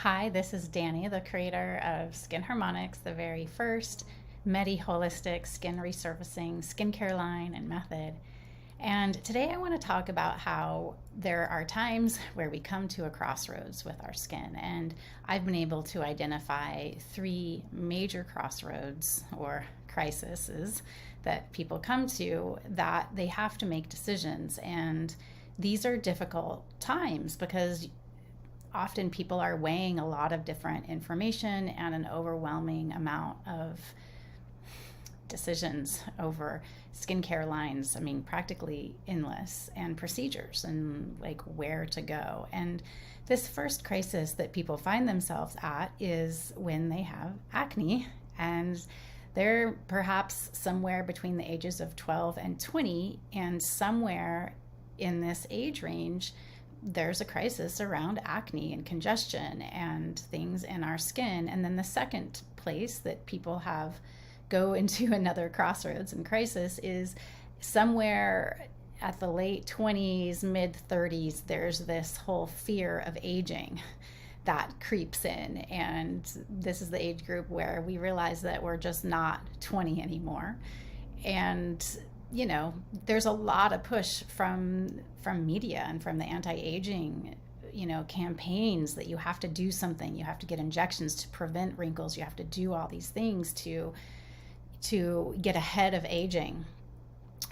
Hi, this is Danny, the creator of Skin Harmonics, the very first holistic skin resurfacing skincare line and method. And today I want to talk about how there are times where we come to a crossroads with our skin. And I've been able to identify three major crossroads or crises that people come to that they have to make decisions. And these are difficult times because often people are weighing a lot of different information and an overwhelming amount of decisions over skincare lines. I mean, practically endless, and procedures and like where to go. And this first crisis that people find themselves at is when they have acne, and they're perhaps somewhere between the ages of 12 and 20, and somewhere in this age range there's a crisis around acne and congestion and things in our skin. And then the second place that people have go into another crossroads and crisis is somewhere at the late 20s, mid 30s. There's this whole fear of aging that creeps in, and this is the age group where we realize that we're just not 20 anymore. And there's a lot of push from media and from the anti-aging campaigns that you have to do something, you have to get injections to prevent wrinkles, you have to do all these things to get ahead of aging.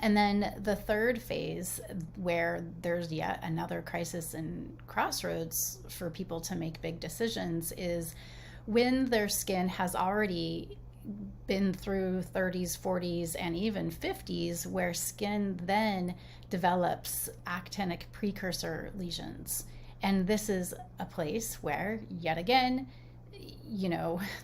And then the third phase, where there's yet another crisis and crossroads for people to make big decisions, is when their skin has already been through 30s, 40s, and even 50s, where skin then develops actinic precursor lesions. And this is a place where, yet again,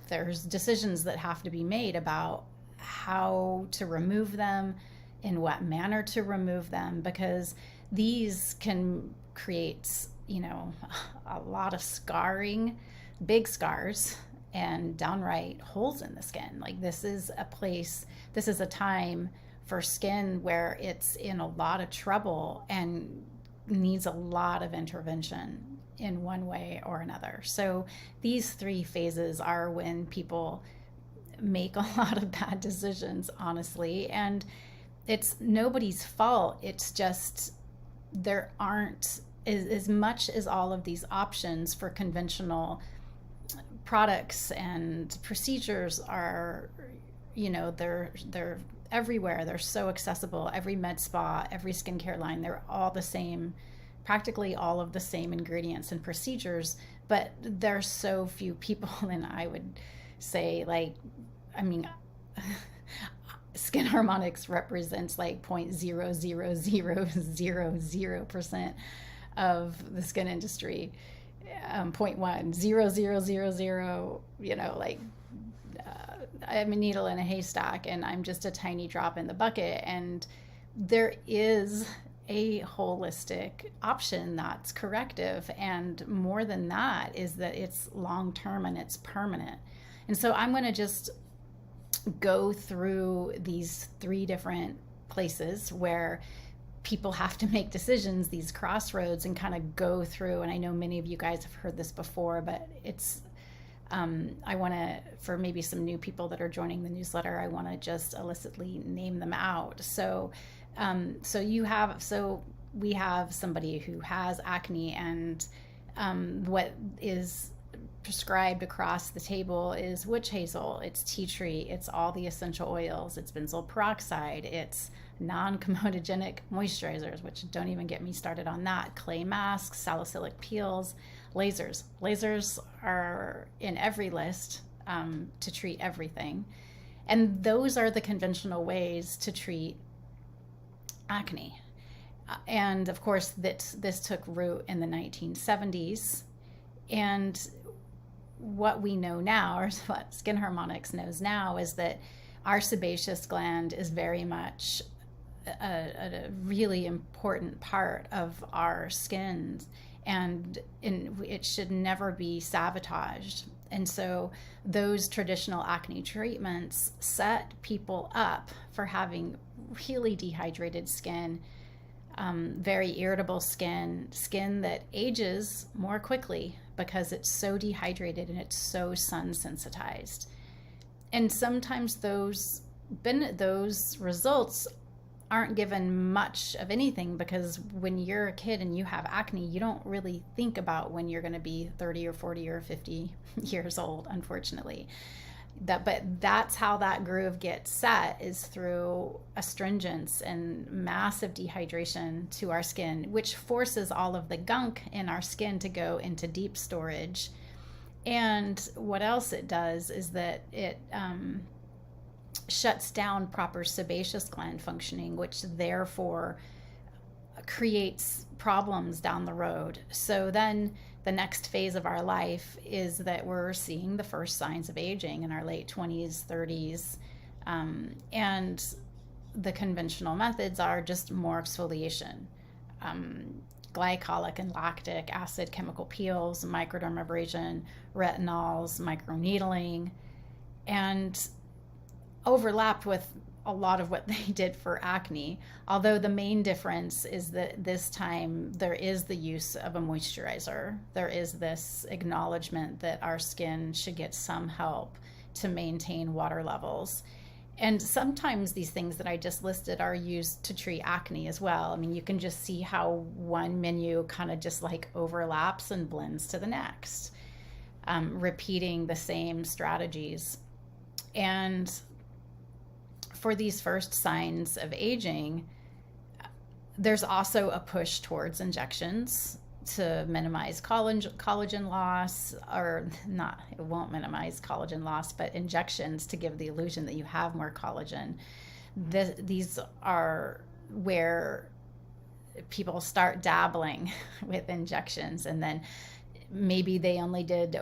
there's decisions that have to be made about how to remove them, in what manner to remove them, because these can create, a lot of scarring, big scars, and downright holes in the skin. Like, this is a time for skin where it's in a lot of trouble and needs a lot of intervention in one way or another. So these three phases are when people make a lot of bad decisions, honestly, and it's nobody's fault. It's just there aren't as much as all of these options for conventional products and procedures are, they're everywhere. They're so accessible. Every med spa, every skincare line, they're all the same, practically all of the same ingredients and procedures, but there's so few people. And I would say, Skin Harmonics represents like 0.00000% of the skin industry. 0.10000, I'm a needle in a haystack, and I'm just a tiny drop in the bucket. And there is a holistic option that's corrective, and more than that is that it's long term and it's permanent. And so I'm going to just go through these three different places where people have to make decisions, these crossroads, and kind of go through. And I know many of you guys have heard this before, but it's I want to, for maybe some new people that are joining the newsletter, I want to just illicitly name them out. So we have somebody who has acne, and what is prescribed across the table is witch hazel, it's tea tree, it's all the essential oils, it's benzoyl peroxide, it's non-comedogenic moisturizers, which don't even get me started on that, clay masks, salicylic peels, lasers. Lasers are in every list to treat everything. And those are the conventional ways to treat acne. And of course, this took root in the 1970s. And what we know now, or what Skin Harmonics knows now, is that our sebaceous gland is very much a really important part of our skin, and it should never be sabotaged. And so those traditional acne treatments set people up for having really dehydrated skin, very irritable skin that ages more quickly because it's so dehydrated and it's so sun sensitized. And sometimes those results aren't given much of anything, because when you're a kid and you have acne, you don't really think about when you're going to be 30 or 40 or 50 years old, unfortunately. But that's how that groove gets set, is through astringents and massive dehydration to our skin, which forces all of the gunk in our skin to go into deep storage. And what else it does is that it shuts down proper sebaceous gland functioning, which therefore creates problems down the road. So then the next phase of our life is that we're seeing the first signs of aging in our late 20s, 30s. And the conventional methods are just more exfoliation. Glycolic and lactic acid chemical peels, microdermabrasion, retinols, microneedling, and overlapped with a lot of what they did for acne, although the main difference is that this time there is the use of a moisturizer. There is this acknowledgement that our skin should get some help to maintain water levels. And sometimes these things that I just listed are used to treat acne as well. I mean, you can just see how one menu kind of just like overlaps and blends to the next, repeating the same strategies. And for these first signs of aging, there's also a push towards injections to minimize collagen loss, or not, it won't minimize collagen loss, but injections to give the illusion that you have more collagen. These are where people start dabbling with injections, and then maybe they only did,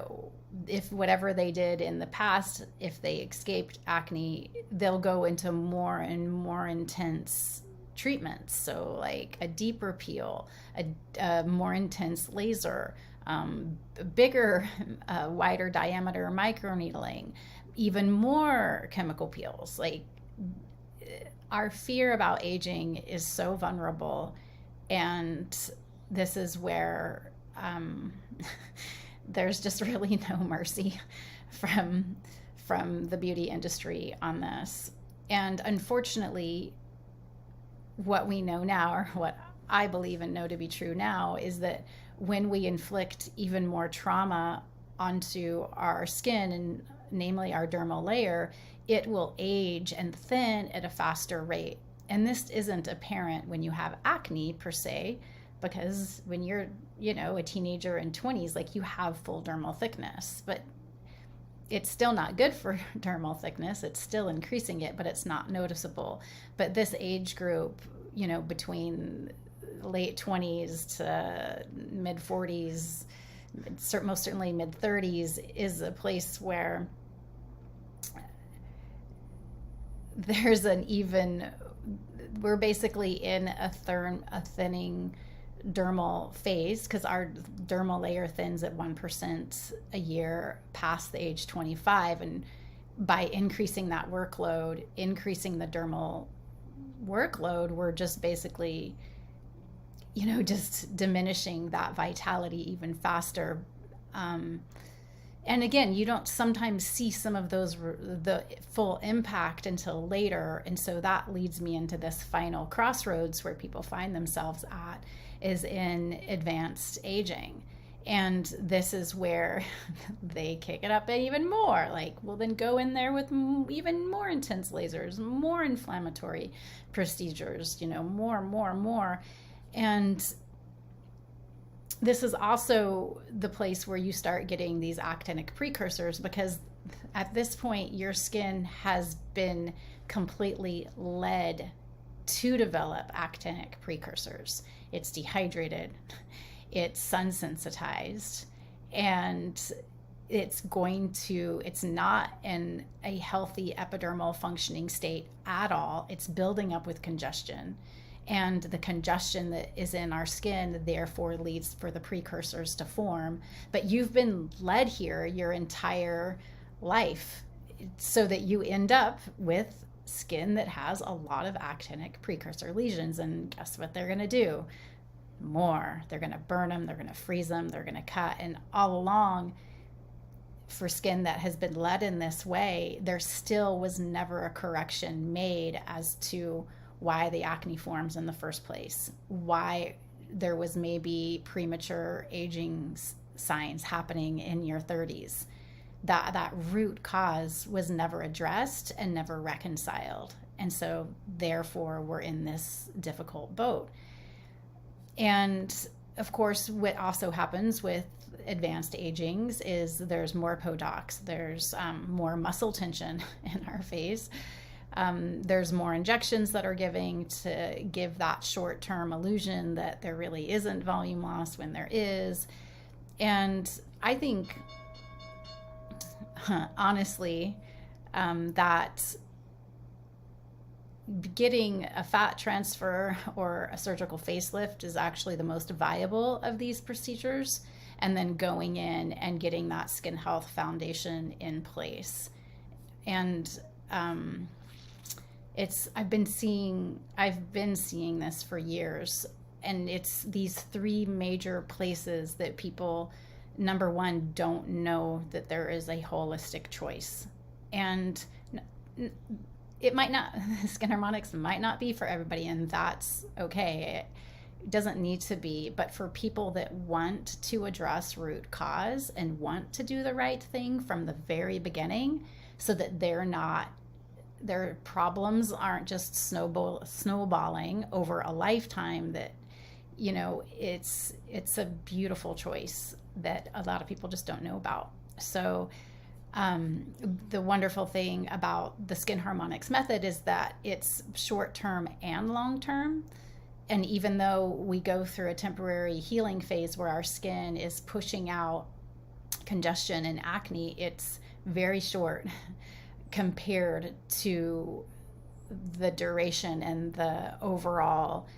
if whatever they did in the past, if they escaped acne, they'll go into more and more intense treatments. So like a deeper peel, a more intense laser, bigger, wider diameter microneedling, even more chemical peels. Like, our fear about aging is so vulnerable, and this is where there's just really no mercy from the beauty industry on this. And unfortunately, what we know now, or what I believe and know to be true now, is that when we inflict even more trauma onto our skin, and namely our dermal layer, it will age and thin at a faster rate. And this isn't apparent when you have acne per se, because when you're, a teenager in 20s, like, you have full dermal thickness, but it's still not good for dermal thickness. It's still increasing it, but it's not noticeable. But this age group, between late 20s to mid 40s, most certainly mid 30s, is a place where we're basically in a thinning dermal phase, because our dermal layer thins at 1% a year past the age 25. And by increasing that workload, increasing the dermal workload, we're just basically, just diminishing that vitality even faster. And again, you don't sometimes see some of the full impact until later. And so that leads me into this final crossroads where people find themselves at, is in advanced aging. And this is where they kick it up even more. Like, well, then go in there with even more intense lasers, more inflammatory procedures, more. And this is also the place where you start getting these actinic precursors, because at this point, your skin has been completely led to develop actinic precursors. It's dehydrated, it's sun sensitized, and it's not in a healthy epidermal functioning state at all. It's building up with congestion. And the congestion that is in our skin therefore leads for the precursors to form. But you've been led here your entire life so that you end up with skin that has a lot of actinic precursor lesions. And guess what they're going to do? more. They're going to burn them, they're going to freeze them, they're going to cut. And all along, for skin that has been led in this way, there still was never a correction made as to why the acne forms in the first place, why there was maybe premature aging signs happening in your 30s. That root cause was never addressed and never reconciled. And so therefore we're in this difficult boat. And of course, what also happens with advanced agings is there's more podocs, there's more muscle tension in our face. There's more injections that are giving to give that short-term illusion that there really isn't volume loss when there is. And I think, honestly, that getting a fat transfer or a surgical facelift is actually the most viable of these procedures, and then going in and getting that skin health foundation in place. And I've been seeing this for years, and it's these three major places that people, number one, don't know that there is a holistic choice. And it might not, skin harmonics might not be for everybody, and that's okay. It doesn't need to be, but for people that want to address root cause and want to do the right thing from the very beginning, so that their problems aren't just snowballing over a lifetime, that, you know, it's a beautiful choice that a lot of people just don't know about. So the wonderful thing about the skin harmonics method is that it's short-term and long-term. And even though we go through a temporary healing phase where our skin is pushing out congestion and acne, it's very short compared to the duration and the overall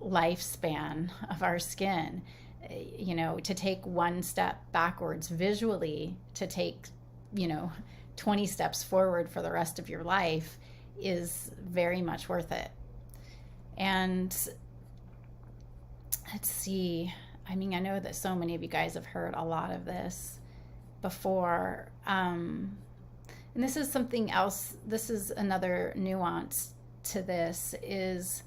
lifespan of our skin. You know, to take one step backwards visually, to take, 20 steps forward for the rest of your life is very much worth it. And let's see, I know that so many of you guys have heard a lot of this before. And this is something else, this is another nuance to this, is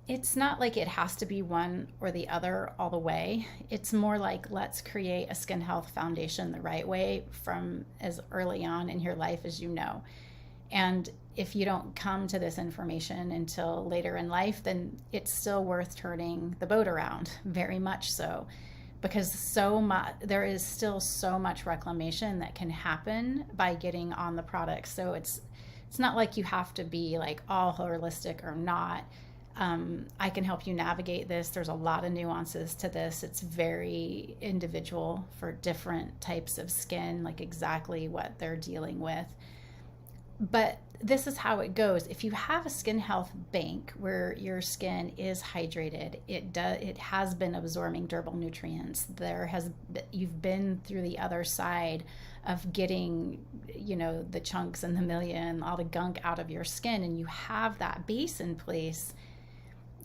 it's not like it has to be one or the other all the way. It's more like, let's create a skin health foundation the right way from as early on in your life as you know. And if you don't come to this information until later in life, then it's still worth turning the boat around, very much so, because there is still so much reclamation that can happen by getting on the product. So it's not like you have to be like all holistic or not. I can help you navigate this. There's a lot of nuances to this. It's very individual for different types of skin, like exactly what they're dealing with. But this is how it goes. If you have a skin health bank where your skin is hydrated, it has been absorbing durable nutrients. You've been through the other side of getting, the chunks and the million, all the gunk out of your skin, and you have that base in place,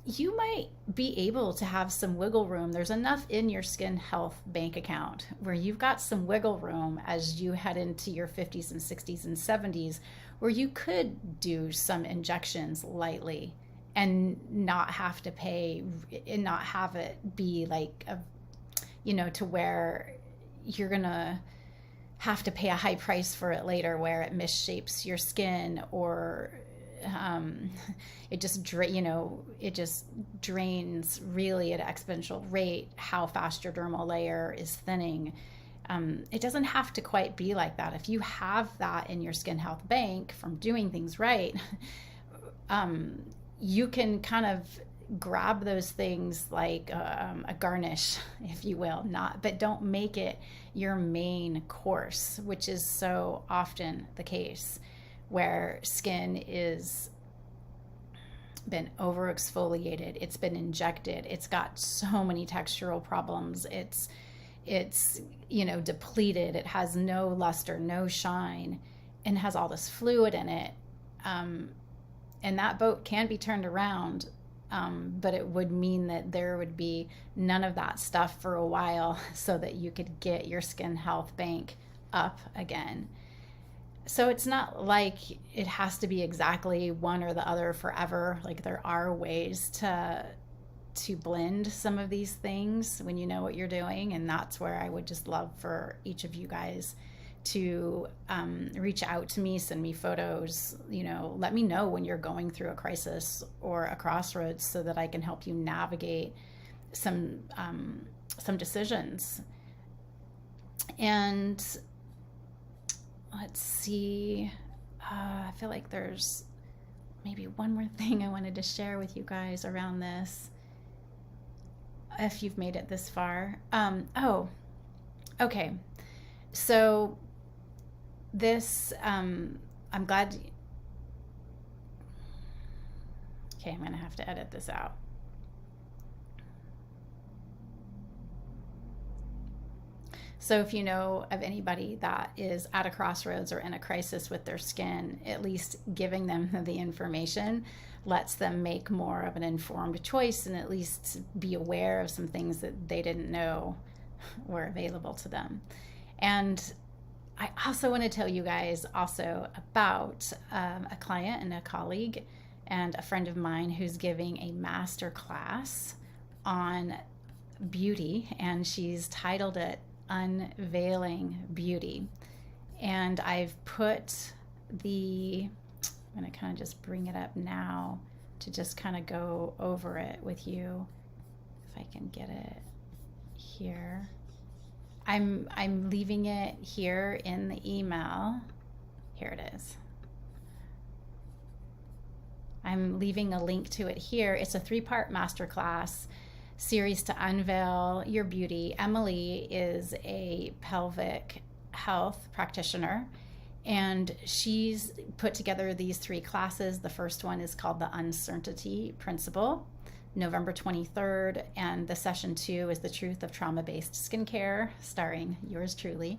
you might be able to have some wiggle room. There's enough in your skin health bank account where you've got some wiggle room as you head into your 50s and 60s and 70s, where you could do some injections lightly and not have to pay, and not have it be like to where you're gonna have to pay a high price for it later, where it misshapes your skin, or it just drains really at an exponential rate how fast your dermal layer is thinning. It doesn't have to quite be like that. If you have that in your skin health bank from doing things right, you can kind of grab those things like a garnish, if you will, but don't make it your main course, which is so often the case, where skin is been over exfoliated, it's been injected, it's got so many textural problems, it's depleted, it has no luster, no shine, and has all this fluid in it, and that boat can be turned around but it would mean that there would be none of that stuff for a while so that you could get your skin health bank up again. So it's not like it has to be exactly one or the other forever. Like, there are ways to blend some of these things when you know what you're doing. And that's where I would just love for each of you guys to reach out to me, send me photos, let me know when you're going through a crisis or a crossroads so that I can help you navigate some decisions. And let's see, I feel like there's maybe one more thing I wanted to share with you guys around this, if you've made it this far. Okay. So this, I'm glad. Okay, I'm going to have to edit this out. So if you know of anybody that is at a crossroads or in a crisis with their skin, at least giving them the information lets them make more of an informed choice and at least be aware of some things that they didn't know were available to them. And I also want to tell you guys also about a client and a colleague and a friend of mine who's giving a master class on beauty, and she's titled it Unveiling Beauty. And I've put I'm going to kind of just bring it up now to just kind of go over it with you, if I can get it here. I'm leaving it here in the email. Here it is. I'm leaving a link to it here. It's a 3-part masterclass series to unveil your beauty. Emily is a pelvic health practitioner, and she's put together these 3 classes. The first one is called the Uncertainty Principle, November 23rd, and the session 2 is the Truth of Trauma-Based Skincare, starring yours truly.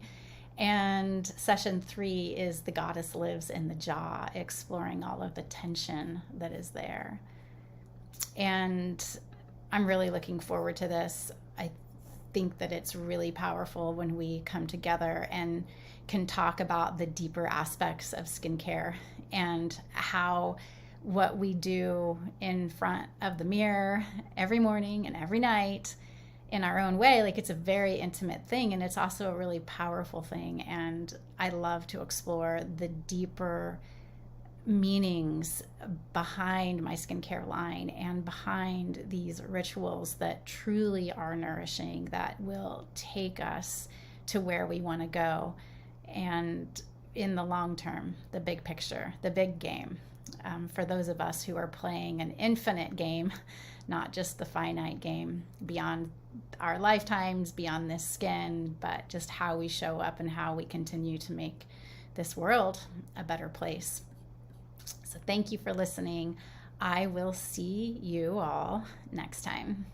And session 3 is The Goddess Lives in the Jaw, exploring all of the tension that is there. And I'm really looking forward to this. I think that it's really powerful when we come together and can talk about the deeper aspects of skincare and how what we do in front of the mirror every morning and every night in our own way, like, it's a very intimate thing, and it's also a really powerful thing. And I love to explore the deeper meanings behind my skincare line and behind these rituals that truly are nourishing, that will take us to where we want to go. And in the long term, the big picture, the big game, for those of us who are playing an infinite game, not just the finite game, beyond our lifetimes, beyond this skin, but just how we show up and how we continue to make this world a better place. So thank you for listening. I will see you all next time.